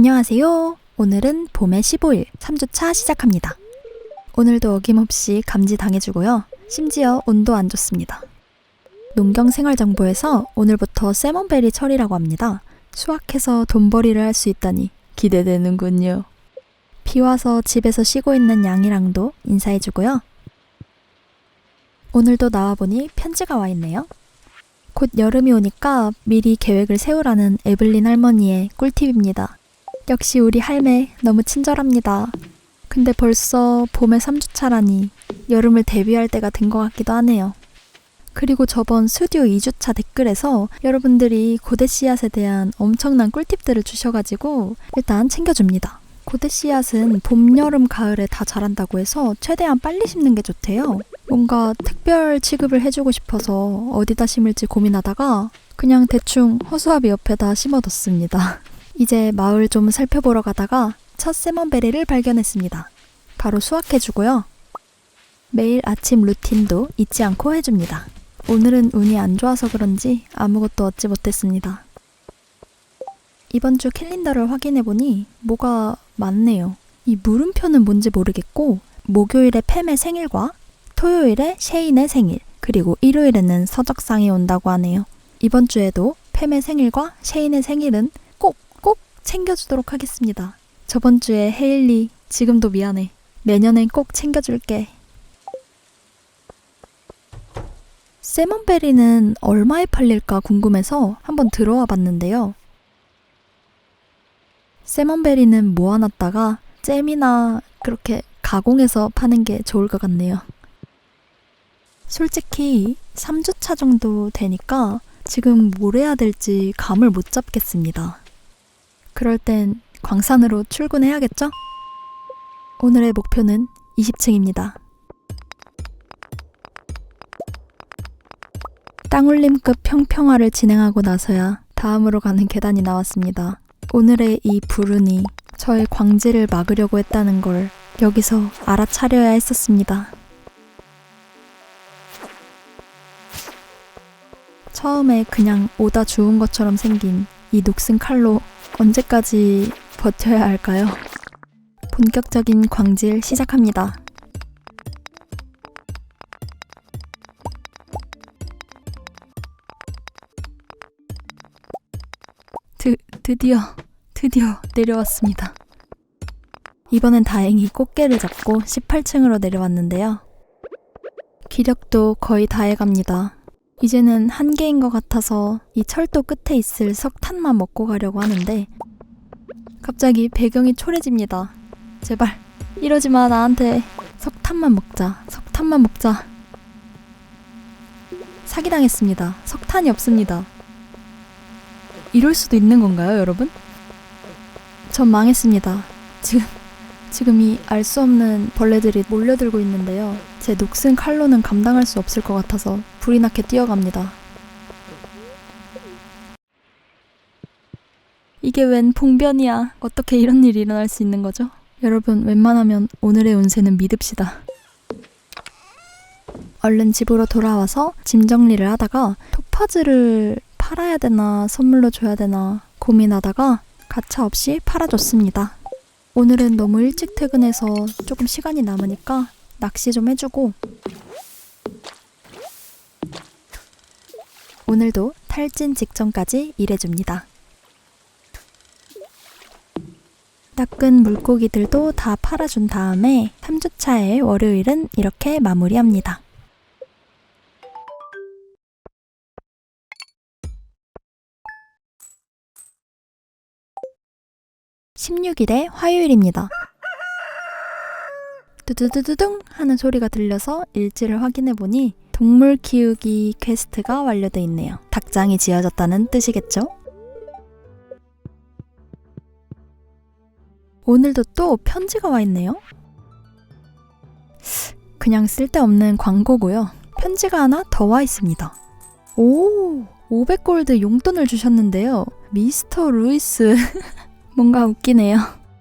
안녕하세요. 오늘은 봄의 15일 3주차 시작합니다. 오늘도 어김없이 감지 당해주고요. 심지어 운도 안 좋습니다. 농경생활정보에서 오늘부터 세먼베리 철이라고 합니다. 수확해서 돈벌이를 할 수 있다니 기대되는군요. 비 와서 집에서 쉬고 있는 양이랑도 인사해주고요. 오늘도 나와보니 편지가 와 있네요. 곧 여름이 오니까 미리 계획을 세우라는 에블린 할머니의 꿀팁입니다. 역시 우리 할매 너무 친절합니다. 근데 벌써 봄의 3주차라니 여름을 대비할 때가 된 것 같기도 하네요. 그리고 저번 스튜디오 2주차 댓글에서 여러분들이 고대 씨앗에 대한 엄청난 꿀팁들을 주셔가지고 일단 챙겨줍니다. 고대 씨앗은 봄, 여름, 가을에 다 자란다고 해서 최대한 빨리 심는 게 좋대요. 뭔가 특별 취급을 해주고 싶어서 어디다 심을지 고민하다가 그냥 대충 허수아비 옆에다 심어뒀습니다. 이제 마을 좀 살펴보러 가다가 첫 세먼베리를 발견했습니다. 바로 수확해주고요. 매일 아침 루틴도 잊지 않고 해줍니다. 오늘은 운이 안 좋아서 그런지 아무것도 얻지 못했습니다. 이번 주 캘린더를 확인해보니 뭐가 많네요. 이 물음표는 뭔지 모르겠고 목요일에 팸의 생일과 토요일에 셰인의 생일, 그리고 일요일에는 서적상이 온다고 하네요. 이번 주에도 팸의 생일과 셰인의 생일은 꼭 챙겨주도록 하겠습니다. 저번 주에 헤일리, 지금도 미안해. 내년엔 꼭 챙겨줄게. 세먼베리는 얼마에 팔릴까 궁금해서 한번 들어와 봤는데요. 세먼베리는 모아놨다가 잼이나 그렇게 가공해서 파는 게 좋을 것 같네요. 솔직히 3주차 정도 되니까 지금 뭘 해야 될지 감을 못 잡겠습니다. 그럴 땐 광산으로 출근해야겠죠? 오늘의 목표는 20층입니다. 땅울림급 평평화를 진행하고 나서야 다음으로 가는 계단이 나왔습니다. 오늘의 이 불운이 저의 광지를 막으려고 했다는 걸 여기서 알아차려야 했었습니다. 처음에 그냥 오다 주운 것처럼 생긴 이 녹슨 칼로 언제까지 버텨야 할까요? 본격적인 광질 시작합니다. 드디어 내려왔습니다. 이번엔 다행히 꽃게를 잡고 18층으로 내려왔는데요. 기력도 거의 다 해갑니다. 이제는 한계인 것 같아서 이 철도 끝에 있을 석탄만 먹고 가려고 하는데 갑자기 배경이 초래집니다. 제발 이러지 마. 나한테 석탄만 먹자. 사기당했습니다. 석탄이 없습니다. 이럴 수도 있는 건가요, 여러분? 전 망했습니다. 지금 이 알 수 없는 벌레들이 몰려들고 있는데요. 제 녹슨 칼로는 감당할 수 없을 것 같아서 불이 나게 뛰어갑니다. 이게 웬 봉변이야. 어떻게 이런 일이 일어날 수 있는 거죠? 여러분, 웬만하면 오늘의 운세는 믿읍시다. 얼른 집으로 돌아와서 짐 정리를 하다가 토파즈를 팔아야 되나 선물로 줘야 되나 고민하다가 가차없이 팔아줬습니다. 오늘은 너무 일찍 퇴근해서 조금 시간이 남으니까 낚시 좀 해주고 오늘도 탈진 직전까지 일해줍니다. 낚은 물고기들도 다 팔아준 다음에 3주차의 월요일은 이렇게 마무리합니다. 16일의 화요일입니다. 두두두두둥 하는 소리가 들려서 일지를 확인해보니 동물 키우기 퀘스트가 완료돼 있네요. 닭장이 지어졌다는 뜻이겠죠? 오늘도 또 편지가 와 있네요. 그냥 쓸데없는 광고고요. 편지가 하나 더 와 있습니다. 오, 500골드 용돈을 주셨는데요. 미스터 루이스 뭔가 웃기네요.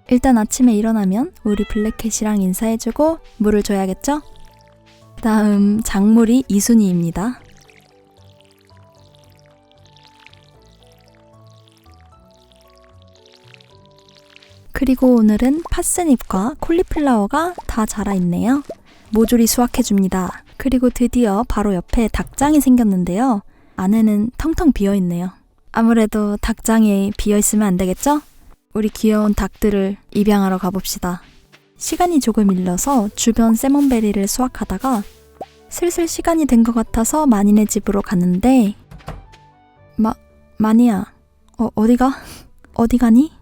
일단 아침에 일어나면 우리 블랙캣이랑 인사해주고 물을 줘야겠죠? 다음 작물이 이순이입니다. 그리고 오늘은 파스닙과 콜리플라워가 다 자라있네요. 모조리 수확해줍니다. 그리고 드디어 바로 옆에 닭장이 생겼는데요. 안에는 텅텅 비어있네요. 아무래도 닭장이 비어있으면 안 되겠죠? 우리 귀여운 닭들을 입양하러 가봅시다. 시간이 조금 일러서 주변 세몬베리를 수확하다가 슬슬 시간이 된 것 같아서 마니네 집으로 갔는데 마니야, 어디가? 어디 가니?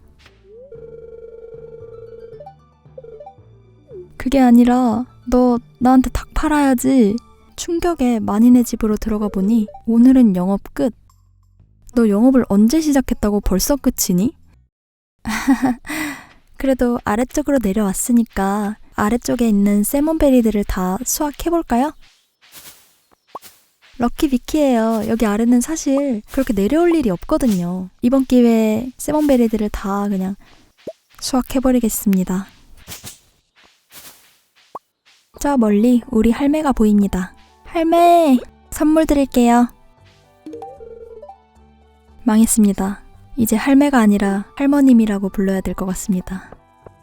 그게 아니라 너 나한테 닭 팔아야지. 충격에 마니네 집으로 들어가 보니 오늘은 영업 끝. 너 영업을 언제 시작했다고 벌써 끝이니? 그래도 아래쪽으로 내려왔으니까 아래쪽에 있는 세몬베리들을 다 수확해볼까요? 럭키 비키예요. 여기 아래는 사실 그렇게 내려올 일이 없거든요. 이번 기회에 세몬베리들을 다 그냥 수확해버리겠습니다. 저 멀리 우리 할매가 보입니다. 할매! 선물 드릴게요. 망했습니다. 이제 할매가 아니라 할머님이라고 불러야 될 것 같습니다.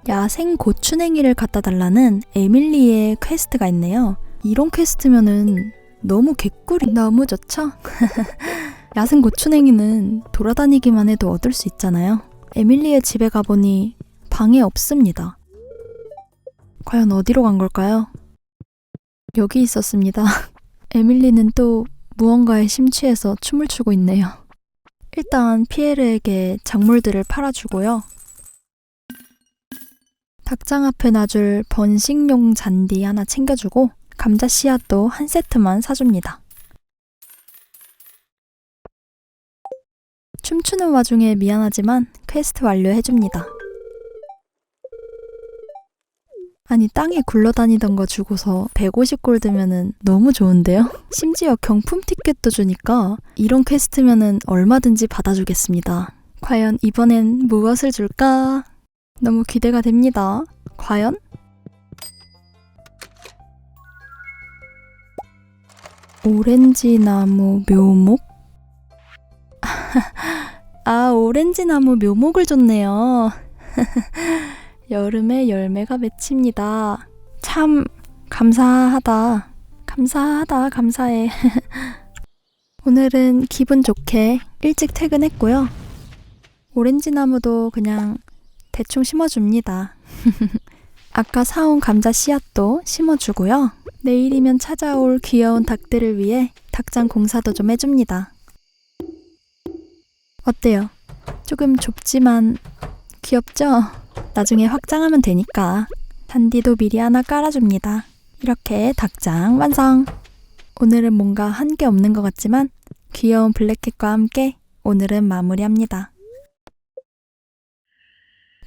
야생 고추냉이를 갖다 달라는 에밀리의 퀘스트가 있네요. 이런 퀘스트면은 너무 개꿀이 너무 좋죠? 야생 고추냉이는 돌아다니기만 해도 얻을 수 있잖아요. 에밀리의 집에 가보니 방에 없습니다. 과연 어디로 간 걸까요? 여기 있었습니다. 에밀리는 또 무언가에 심취해서 춤을 추고 있네요. 일단 피에르에게 작물들을 팔아주고요. 닭장 앞에 놔줄 번식용 잔디 하나 챙겨주고 감자 씨앗도 한 세트만 사줍니다. 춤추는 와중에 미안하지만 퀘스트 완료해줍니다. 아니 땅에 굴러다니던 거 주고서 150골드면은 너무 좋은데요? 심지어 경품 티켓도 주니까 이런 퀘스트면은 얼마든지 받아주겠습니다. 과연 이번엔 무엇을 줄까? 너무 기대가 됩니다. 과연? 오렌지 나무 묘목? 아, 오렌지 나무 묘목을 줬네요. 여름에 열매가 맺힙니다. 참 감사하다. 감사해. 오늘은 기분 좋게 일찍 퇴근했고요. 오렌지 나무도 그냥 대충 심어줍니다. 아까 사온 감자 씨앗도 심어주고요. 내일이면 찾아올 귀여운 닭들을 위해 닭장 공사도 좀 해줍니다. 어때요? 조금 좁지만 귀엽죠? 나중에 확장하면 되니까. 잔디도 미리 하나 깔아줍니다. 이렇게 닭장 완성! 오늘은 뭔가 한 게 없는 것 같지만 귀여운 블랙캣과 함께 오늘은 마무리합니다.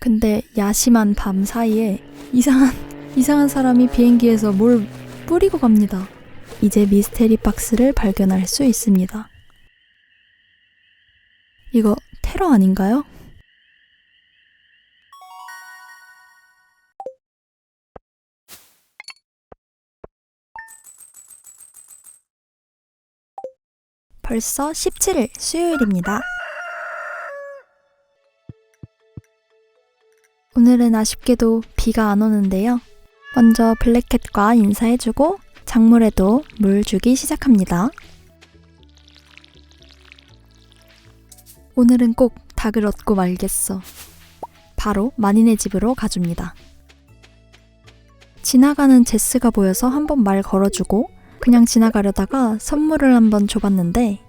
근데 야심한 밤 사이에 이상한 사람이 비행기에서 뭘 뿌리고 갑니다. 이제 미스테리 박스를 발견할 수 있습니다. 이거 테러 아닌가요? 벌써 17일 수요일입니다. 오늘은 아쉽게도 비가 안 오는데요. 먼저 블랙캣과 인사해주고 작물에도 물 주기 시작합니다. 오늘은 꼭 닭을 얻고 말겠어. 바로 마니네 집으로 가줍니다. 지나가는 제스가 보여서 한번 말 걸어주고 그냥 지나가려다가 선물을 한번 줘봤는데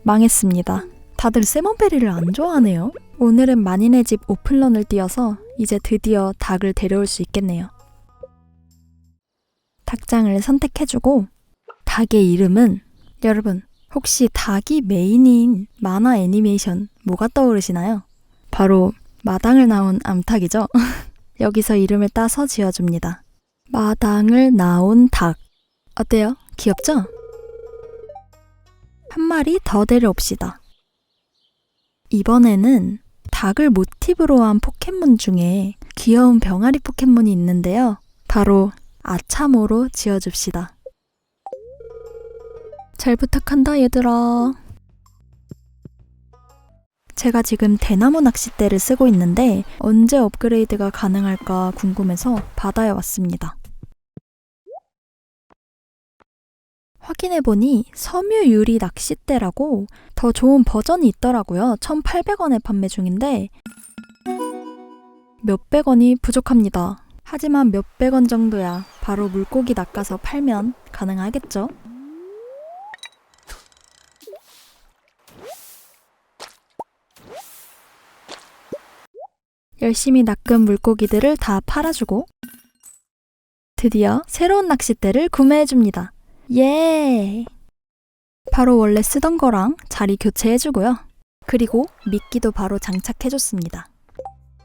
망했습니다. 다들 세몬베리를 안 좋아하네요. 오늘은 마니네 집 오픈런을 뛰어서 이제 드디어 닭을 데려올 수 있겠네요. 닭장을 선택해주고 닭의 이름은 여러분 혹시 닭이 메인인 만화 애니메이션 뭐가 떠오르시나요? 바로 마당을 나온 암탉이죠. 여기서 이름을 따서 지어줍니다. 마당을 나온 닭. 어때요? 귀엽죠? 한 마리 더 데려옵시다. 이번에는 닭을 모티브로 한 포켓몬 중에 귀여운 병아리 포켓몬이 있는데요. 바로 아차모로 지어줍시다. 잘 부탁한다 얘들아. 제가 지금 대나무 낚싯대를 쓰고 있는데 언제 업그레이드가 가능할까 궁금해서 바다에 왔습니다. 확인해보니 섬유 유리 낚싯대라고 더 좋은 버전이 있더라고요. 1,800원에 판매 중인데 몇백 원이 부족합니다. 하지만 몇백 원 정도야 바로 물고기 낚아서 팔면 가능하겠죠? 열심히 낚은 물고기들을 다 팔아주고 드디어 새로운 낚싯대를 구매해줍니다. 예! 바로 원래 쓰던 거랑 자리 교체해주고요. 그리고 미끼도 바로 장착해줬습니다.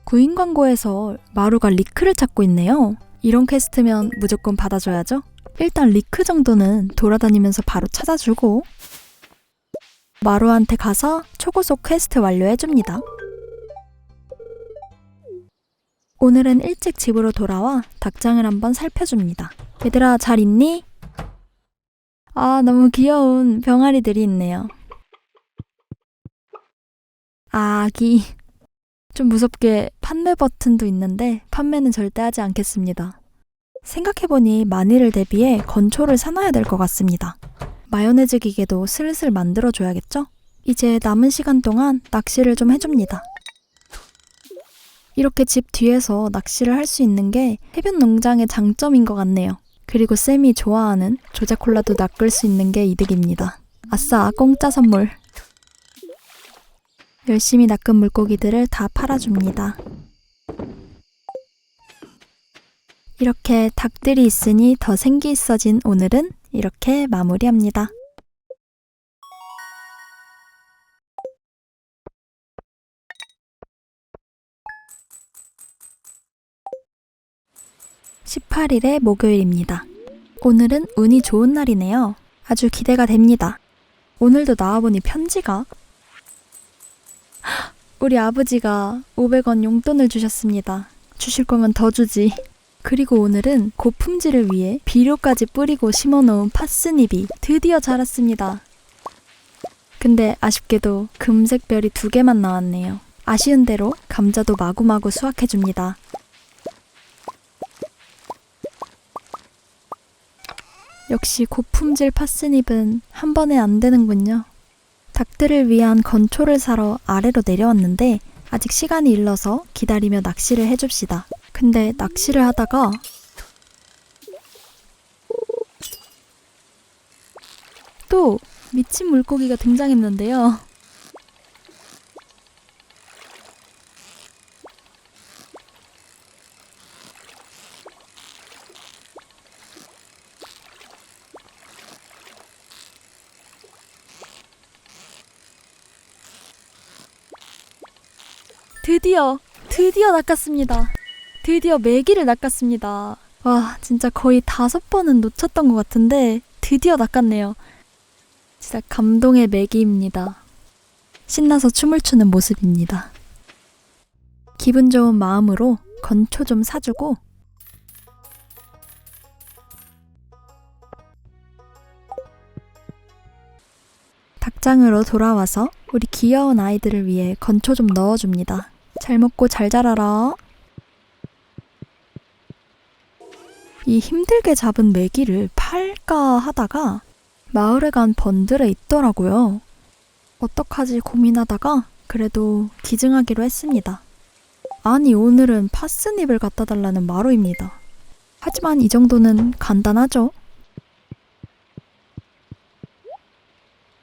구인 광고에서 마루가 리크를 찾고 있네요. 이런 퀘스트면 무조건 받아줘야죠. 일단 리크 정도는 돌아다니면서 바로 찾아주고 마루한테 가서 초고속 퀘스트 완료해줍니다. 오늘은 일찍 집으로 돌아와 닭장을 한번 살펴줍니다. 얘들아 잘 있니? 아 너무 귀여운 병아리들이 있네요. 아기. 좀 무섭게 판매 버튼도 있는데 판매는 절대 하지 않겠습니다. 생각해보니 마니를 대비해 건초를 사놔야 될 것 같습니다. 마요네즈 기계도 슬슬 만들어줘야겠죠? 이제 남은 시간 동안 낚시를 좀 해줍니다. 이렇게 집 뒤에서 낚시를 할 수 있는 게 해변 농장의 장점인 것 같네요. 그리고 쌤이 좋아하는 조자콜라도 낚을 수 있는 게 이득입니다. 아싸, 공짜 선물. 열심히 낚은 물고기들을 다 팔아줍니다. 이렇게 닭들이 있으니 더 생기 있어진 오늘은 이렇게 마무리합니다. (18일의) 목요일입니다. 오늘은 운이 좋은 날이네요. 아주 기대가 됩니다. 오늘도 나와보니 편지가 우리 아버지가 500원 용돈을 주셨습니다. 주실 거면 더 주지. 그리고 오늘은 고품질을 위해 비료까지 뿌리고 심어놓은 파스닙이 드디어 자랐습니다. 근데 아쉽게도 금색 별이 2개만 나왔네요. 아쉬운 대로 감자도 마구마구 수확해줍니다. 역시 고품질 파스닙은 한 번에 안 되는군요. 닭들을 위한 건초를 사러 아래로 내려왔는데 아직 시간이 일러서 기다리며 낚시를 해줍시다. 근데 낚시를 하다가 또 미친 물고기가 등장했는데요. 드디어 낚았습니다. 드디어 메기를 낚았습니다. 와, 진짜 거의 5번은 놓쳤던 것 같은데 드디어 낚았네요. 진짜 감동의 메기입니다. 신나서 춤을 추는 모습입니다. 기분 좋은 마음으로 건초 좀 사주고 닭장으로 돌아와서 우리 귀여운 아이들을 위해 건초 좀 넣어줍니다. 잘 먹고 잘 자라라. 이 힘들게 잡은 메기를 팔까 하다가 마을에 간 번들에 있더라고요. 어떡하지 고민하다가 그래도 기증하기로 했습니다. 아니 오늘은 파스닙을 갖다 달라는 마루입니다. 하지만 이 정도는 간단하죠?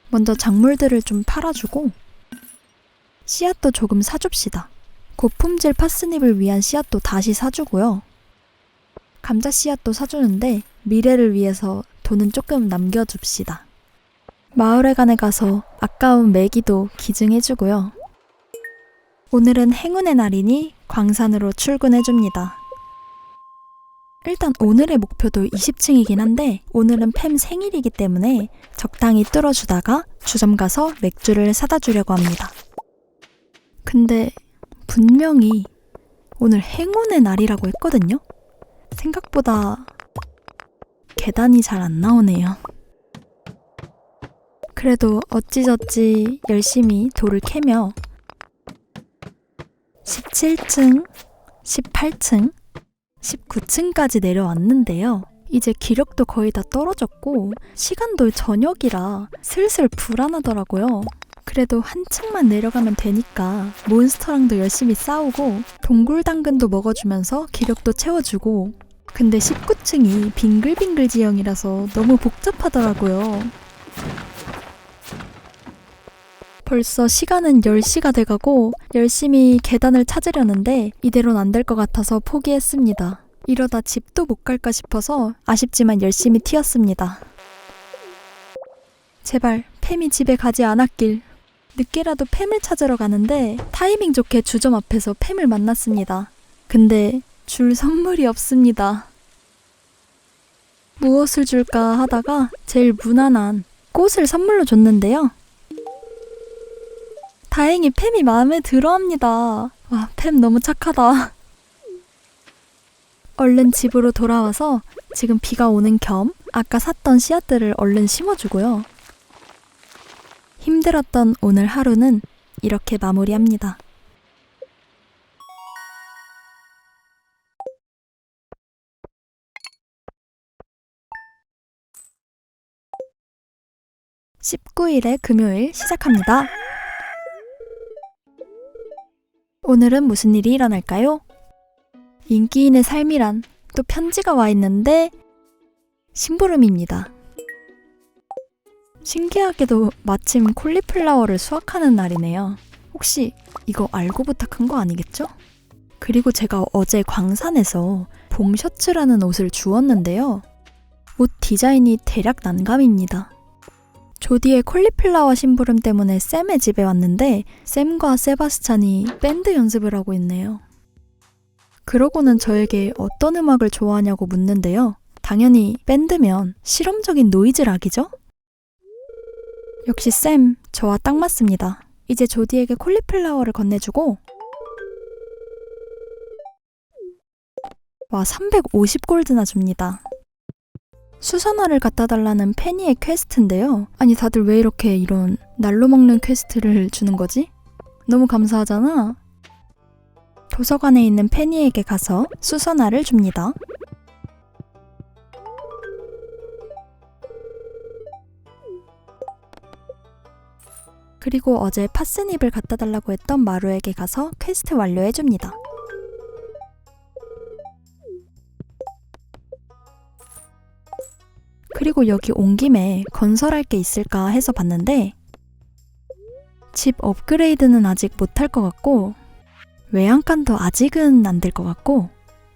먼저 작물들을 좀 팔아주고 씨앗도 조금 사줍시다. 고품질 파스닙을 위한 씨앗도 다시 사주고요. 감자 씨앗도 사주는데 미래를 위해서 돈은 조금 남겨줍시다. 마을회관에 가서 아까운 메기도 기증해주고요. 오늘은 행운의 날이니 광산으로 출근해줍니다. 일단 오늘의 목표도 20층이긴 한데 오늘은 팸 생일이기 때문에 적당히 뚫어주다가 주점 가서 맥주를 사다 주려고 합니다. 근데 분명히 오늘 행운의 날이라고 했거든요? 생각보다 계단이 잘 안 나오네요. 그래도 어찌저찌 열심히 돌을 캐며 17층, 18층, 19층까지 내려왔는데요. 이제 기력도 거의 다 떨어졌고 시간도 저녁이라 슬슬 불안하더라고요. 그래도 한 층만 내려가면 되니까 몬스터랑도 열심히 싸우고 동굴당근도 먹어주면서 기력도 채워주고, 근데 19층이 빙글빙글 지형이라서 너무 복잡하더라고요. 벌써 시간은 10시가 돼가고 열심히 계단을 찾으려는데 이대로는 안 될 것 같아서 포기했습니다. 이러다 집도 못 갈까 싶어서 아쉽지만 열심히 튀었습니다. 제발 팸이 집에 가지 않았길. 늦게라도 팸을 찾으러 가는데 타이밍 좋게 주점 앞에서 팸을 만났습니다. 근데 줄 선물이 없습니다. 무엇을 줄까 하다가 제일 무난한 꽃을 선물로 줬는데요. 다행히 팸이 마음에 들어합니다. 와, 팸 너무 착하다. 얼른 집으로 돌아와서 지금 비가 오는 겸 아까 샀던 씨앗들을 얼른 심어주고요. 힘들었던 오늘 하루는 이렇게 마무리합니다. (19일의) 금요일 시작합니다. 오늘은 무슨 일이 일어날까요? 인기인의 삶이란 또 편지가 와 있는데 심부름입니다. 신기하게도 마침 콜리플라워를 수확하는 날이네요. 혹시 이거 알고 부탁한 거 아니겠죠? 그리고 제가 어제 광산에서 봄 셔츠라는 옷을 주웠는데요. 옷 디자인이 대략 난감입니다. 조디의 콜리플라워 심부름 때문에 샘의 집에 왔는데 샘과 세바스찬이 밴드 연습을 하고 있네요. 그러고는 저에게 어떤 음악을 좋아하냐고 묻는데요. 당연히 밴드면 실험적인 노이즈 락이죠? 역시 샘, 저와 딱 맞습니다. 이제 조디에게 콜리플라워를 건네주고, 와, 350골드나 줍니다. 수선화를 갖다 달라는 페니의 퀘스트인데요. 아니 다들 왜 이렇게 이런 날로 먹는 퀘스트를 주는 거지? 너무 감사하잖아. 도서관에 있는 페니에게 가서 수선화를 줍니다. 그리고 어제 파스닙을 갖다 달라고 했던 마루에게 가서 퀘스트 완료해줍니다. 그리고 여기 온 김에 건설할 게 있을까 해서 봤는데 집 업그레이드는 아직 못할 것 같고 외양간도 아직은 안 될 것 같고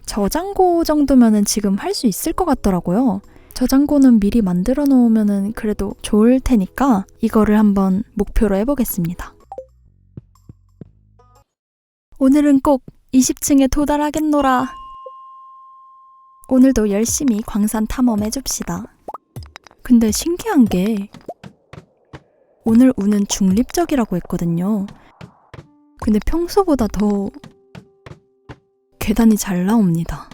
저장고 정도면은 지금 할 수 있을 것 같더라고요. 저장고는 미리 만들어 놓으면은 그래도 좋을 테니까 이거를 한번 목표로 해보겠습니다. 오늘은 꼭 20층에 도달하겠노라. 오늘도 열심히 광산 탐험해줍시다. 근데 신기한 게 오늘 운은 중립적이라고 했거든요. 근데 평소보다 더 계단이 잘 나옵니다.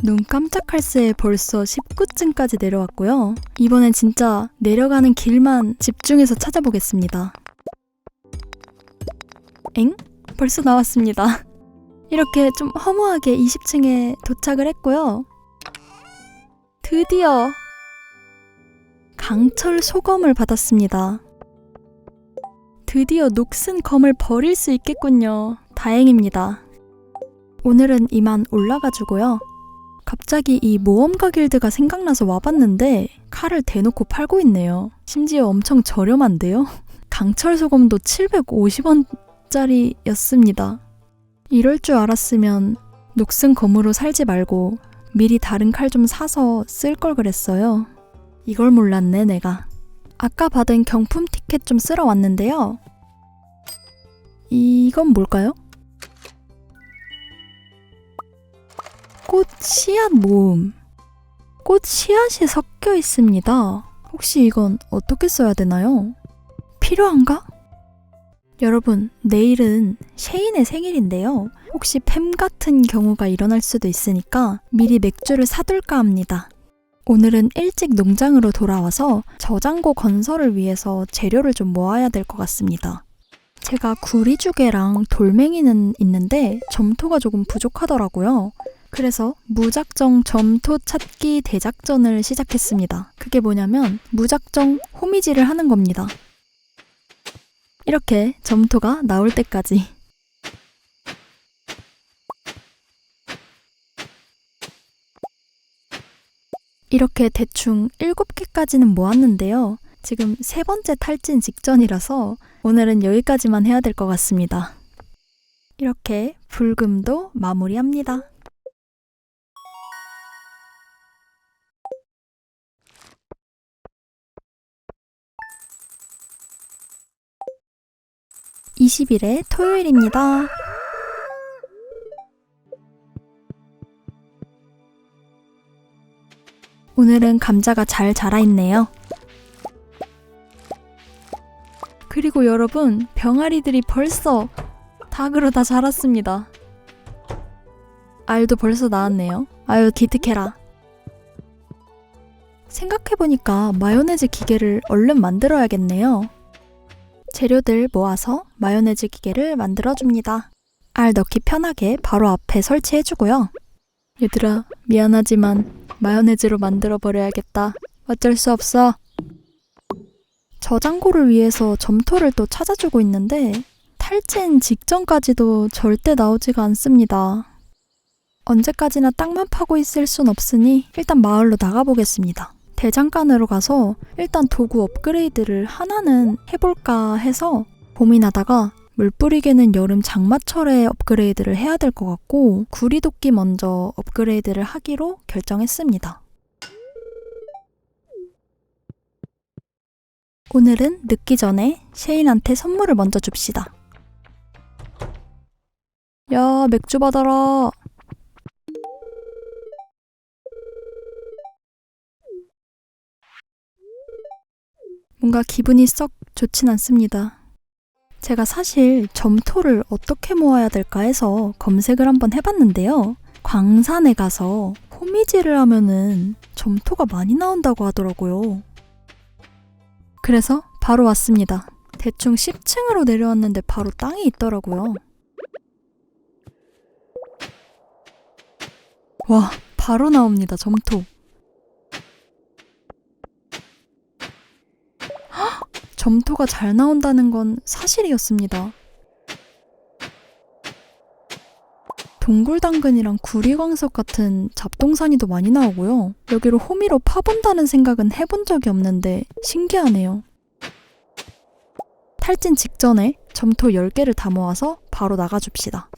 눈 깜짝할 새에 벌써 19층까지 내려왔고요. 이번엔 진짜 내려가는 길만 집중해서 찾아보겠습니다. 엥? 벌써 나왔습니다. 이렇게 좀 허무하게 20층에 도착을 했고요. 드디어 강철 소검을 받았습니다. 드디어 녹슨 검을 버릴 수 있겠군요. 다행입니다. 오늘은 이만 올라가주고요. 갑자기 이 모험가 길드가 생각나서 와봤는데 칼을 대놓고 팔고 있네요. 심지어 엄청 저렴한데요? 강철 소검도 750원짜리였습니다. 이럴 줄 알았으면 녹슨 검으로 살지 말고 미리 다른 칼 좀 사서 쓸 걸 그랬어요. 이걸 몰랐네 내가. 아까 받은 경품 티켓 좀 쓸어 왔는데요. 이건 뭘까요? 꽃 씨앗 모음. 꽃 씨앗이 섞여 있습니다. 혹시 이건 어떻게 써야 되나요? 필요한가? 여러분, 내일은 셰인의 생일인데요. 혹시 팸 같은 경우가 일어날 수도 있으니까 미리 맥주를 사둘까 합니다. 오늘은 일찍 농장으로 돌아와서 저장고 건설을 위해서 재료를 좀 모아야 될 것 같습니다. 제가 구리주개랑 돌멩이는 있는데 점토가 조금 부족하더라고요. 그래서 무작정 점토 찾기 대작전을 시작했습니다. 그게 뭐냐면 무작정 호미질을 하는 겁니다. 이렇게 점토가 나올 때까지. 이렇게 대충 7개까지는 모았는데요. 지금 3번째 탈진 직전이라서 오늘은 여기까지만 해야 될 것 같습니다. 이렇게 불금도 마무리합니다. (20일의) 토요일입니다. 오늘은 감자가 잘 자라있네요. 그리고 여러분, 병아리들이 벌써 닭으로 다 자랐습니다. 알도 벌써 나왔네요. 아유, 기특해라. 생각해보니까 마요네즈 기계를 얼른 만들어야겠네요. 재료들 모아서 마요네즈 기계를 만들어줍니다. 알 넣기 편하게 바로 앞에 설치해주고요. 얘들아, 미안하지만 마요네즈로 만들어버려야겠다. 어쩔 수 없어. 저장고를 위해서 점토를 또 찾아주고 있는데 탈진 직전까지도 절대 나오지가 않습니다. 언제까지나 땅만 파고 있을 순 없으니 일단 마을로 나가보겠습니다. 대장간으로 가서 일단 도구 업그레이드를 하나는 해볼까 해서 고민하다가 물뿌리개는 여름 장마철에 업그레이드를 해야 될 것 같고 구리도끼 먼저 업그레이드를 하기로 결정했습니다. 오늘은 늦기 전에 셰인한테 선물을 먼저 줍시다. 야, 맥주 받아라. 뭔가 기분이 썩 좋진 않습니다. 제가 사실 점토를 어떻게 모아야 될까 해서 검색을 한번 해봤는데요. 광산에 가서 호미질을 하면은 점토가 많이 나온다고 하더라고요. 그래서 바로 왔습니다. 대충 10층으로 내려왔는데 바로 땅이 있더라고요. 와, 바로 나옵니다, 점토. 헉! 점토가 잘 나온다는 건 사실이었습니다. 동굴당근이랑 구리광석 같은 잡동사니도 많이 나오고요. 여기로 호미로 파본다는 생각은 해본 적이 없는데 신기하네요. 탈진 직전에 점토 10개를 다 모아서 바로 나가줍시다.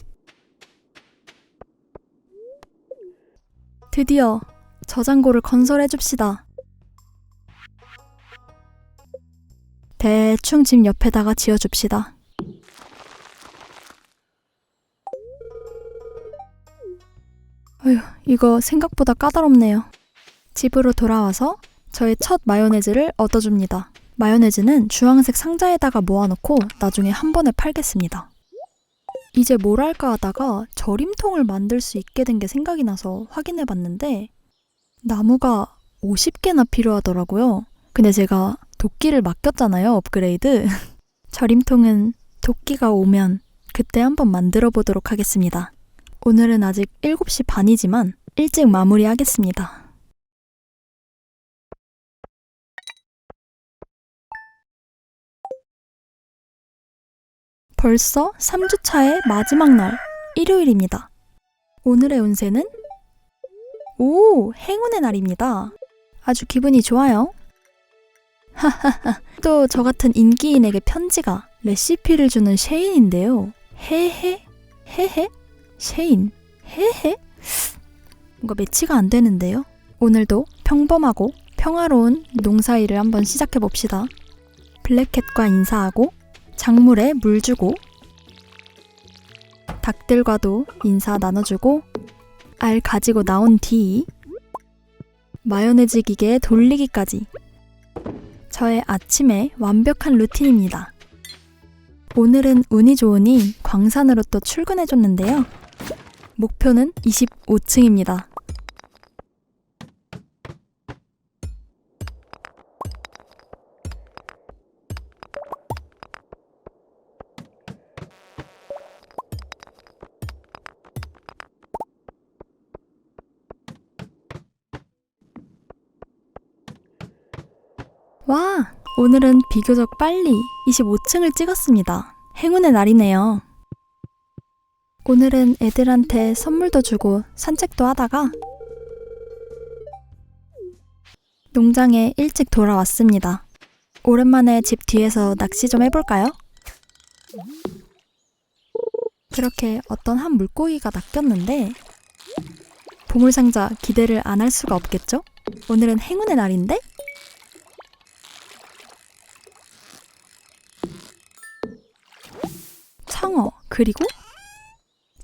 드디어 저장고를 건설해줍시다. 대충 집 옆에다가 지어줍시다. 어휴, 이거 생각보다 까다롭네요. 집으로 돌아와서 저의 첫 마요네즈를 얻어줍니다. 마요네즈는 주황색 상자에다가 모아놓고 나중에 한 번에 팔겠습니다. 이제 뭘 할까 하다가 절임통을 만들 수 있게 된 게 생각이 나서 확인해봤는데 나무가 50개나 필요하더라고요. 근데 제가 도끼를 맡겼잖아요, 업그레이드. 절임통은 도끼가 오면 그때 한번 만들어 보도록 하겠습니다. 오늘은 아직 7시 반이지만 일찍 마무리하겠습니다. 벌써 3주차의 마지막 날, 일요일입니다. 오늘의 운세는 행운의 날입니다. 아주 기분이 좋아요. 하하하. 또 저 같은 인기인에게 편지가 레시피를 주는 셰인인데요. 헤헤? 셰인. 헤헤? 뭔가 매치가 안 되는데요. 오늘도 평범하고 평화로운 농사일을 한번 시작해봅시다. 블랙캣과 인사하고 작물에 물 주고 닭들과도 인사 나눠주고 알 가지고 나온 뒤 마요네즈 기계에 돌리기까지 저의 아침의 완벽한 루틴입니다. 오늘은 운이 좋으니 광산으로 또 출근해줬는데요. 목표는 25층입니다. 와, 오늘은 비교적 빨리 25층을 찍었습니다. 행운의 날이네요. 오늘은 애들한테 선물도 주고 산책도 하다가 농장에 일찍 돌아왔습니다. 오랜만에 집 뒤에서 낚시 좀 해볼까요? 그렇게 어떤 한 물고기가 낚였는데 보물상자 기대를 안 할 수가 없겠죠? 오늘은 행운의 날인데? 청어, 그리고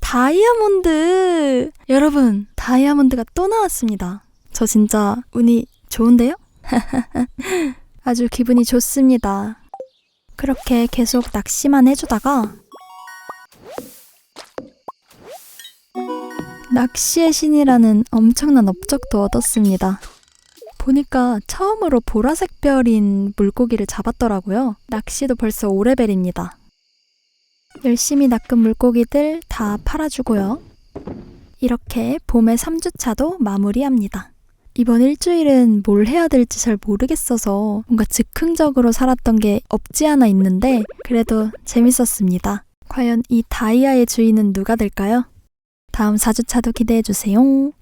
다이아몬드! 여러분, 다이아몬드가 또 나왔습니다. 저 진짜 운이 좋은데요? 아주 기분이 좋습니다. 그렇게 계속 낚시만 해주다가 낚시의 신이라는 엄청난 업적도 얻었습니다. 보니까 처음으로 보라색 별인 물고기를 잡았더라고요. 낚시도 벌써 5레벨입니다. 열심히 낚은 물고기들 다 팔아주고요. 이렇게 봄의 3주차도 마무리합니다. 이번 일주일은 뭘 해야 될지 잘 모르겠어서 뭔가 즉흥적으로 살았던 게 없지 않아 있는데 그래도 재밌었습니다. 과연 이 다이아의 주인은 누가 될까요? 다음 4주차도 기대해주세요.